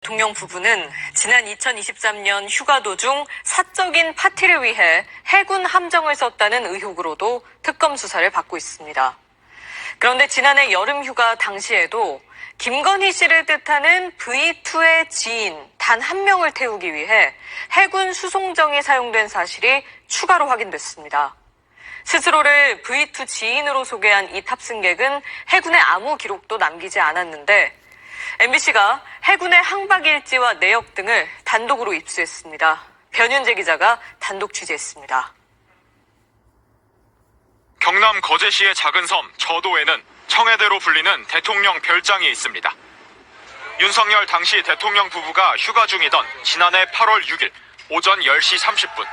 대통령 부부는 지난 2023년 휴가 도중 사적인 파티를 위해 해군 함정을 썼다는 의혹으로도 특검 수사를 받고 있습니다. 그런데 지난해 여름 휴가 당시에도 김건희 씨를 뜻하는 V2의 지인 단 한 명을 태우기 위해 해군 수송정이 사용된 사실이 추가로 확인됐습니다. 스스로를 V2 지인으로 소개한 이 탑승객은 해군에 아무 기록도 남기지 않았는데 MBC가 해군의 항박일지와 내역 등을 단독으로 입수했습니다. 변윤재 기자가 단독 취재했습니다. 경남 거제시의 작은 섬 저도에는 청해대로 불리는 대통령 별장이 있습니다. 윤석열 당시 대통령 부부가 휴가 중이던 지난해 8월 6일 오전 10시 30분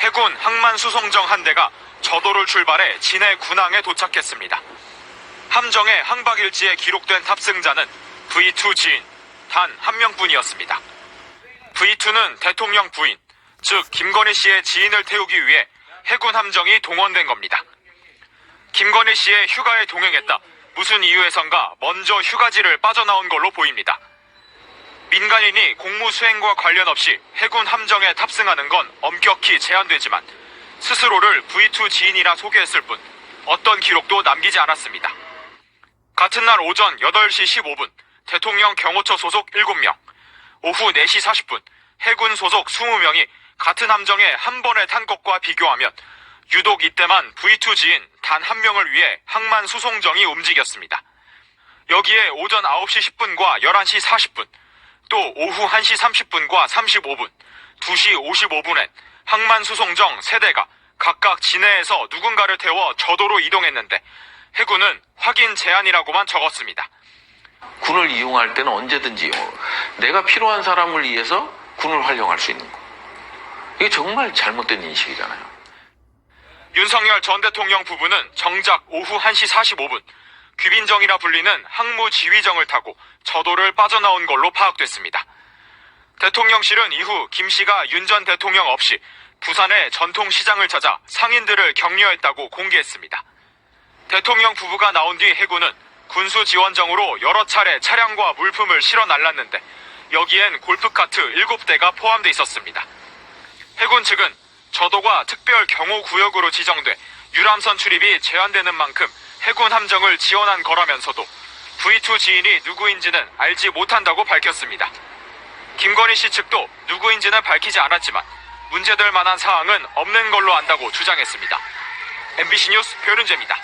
해군 항만수송정 한 대가 저도를 출발해 진해 군항에 도착했습니다. 함정의 항박일지에 기록된 탑승자는 V2 지인 단 한 명뿐이었습니다. V2는 대통령 부인, 즉 김건희 씨의 지인을 태우기 위해 해군 함정이 동원된 겁니다. 김건희 씨의 휴가에 동행했다. 무슨 이유에선가 먼저 휴가지를 빠져나온 걸로 보입니다. 민간인이 공무 수행과 관련 없이 해군 함정에 탑승하는 건 엄격히 제한되지만 스스로를 V2 지인이라 소개했을 뿐 어떤 기록도 남기지 않았습니다. 같은 날 오전 8시 15분 대통령 경호처 소속 7명, 오후 4시 40분 해군 소속 20명이 같은 함정에 한 번에 탄 것과 비교하면 유독 이때만 V2 지인 단 한 명을 위해 항만 수송정이 움직였습니다. 여기에 오전 9시 10분과 11시 40분, 또 오후 1시 30분과 35분, 2시 55분엔 항만 수송정 3대가 각각 진해에서 누군가를 태워 저도로 이동했는데 해군은 확인 제한이라고만 적었습니다. 군을 이용할 때는 언제든지 내가 필요한 사람을 위해서 군을 활용할 수 있는 거. 이게 정말 잘못된 인식이잖아요. 윤석열 전 대통령 부부는 정작 오후 1시 45분 귀빈정이라 불리는 항무지휘정을 타고 저도를 빠져나온 걸로 파악됐습니다. 대통령실은 이후 김 씨가 윤 전 대통령 없이 부산의 전통시장을 찾아 상인들을 격려했다고 공개했습니다. 대통령 부부가 나온 뒤 해군은 군수지원정으로 여러 차례 차량과 물품을 실어 날랐는데 여기엔 골프카트 7대가 포함돼 있었습니다. 해군 측은 저도가 특별 경호구역으로 지정돼 유람선 출입이 제한되는 만큼 해군 함정을 지원한 거라면서도 V2 지인이 누구인지는 알지 못한다고 밝혔습니다. 김건희 씨 측도 누구인지는 밝히지 않았지만 문제될 만한 사항은 없는 걸로 안다고 주장했습니다. MBC 뉴스 변윤재입니다.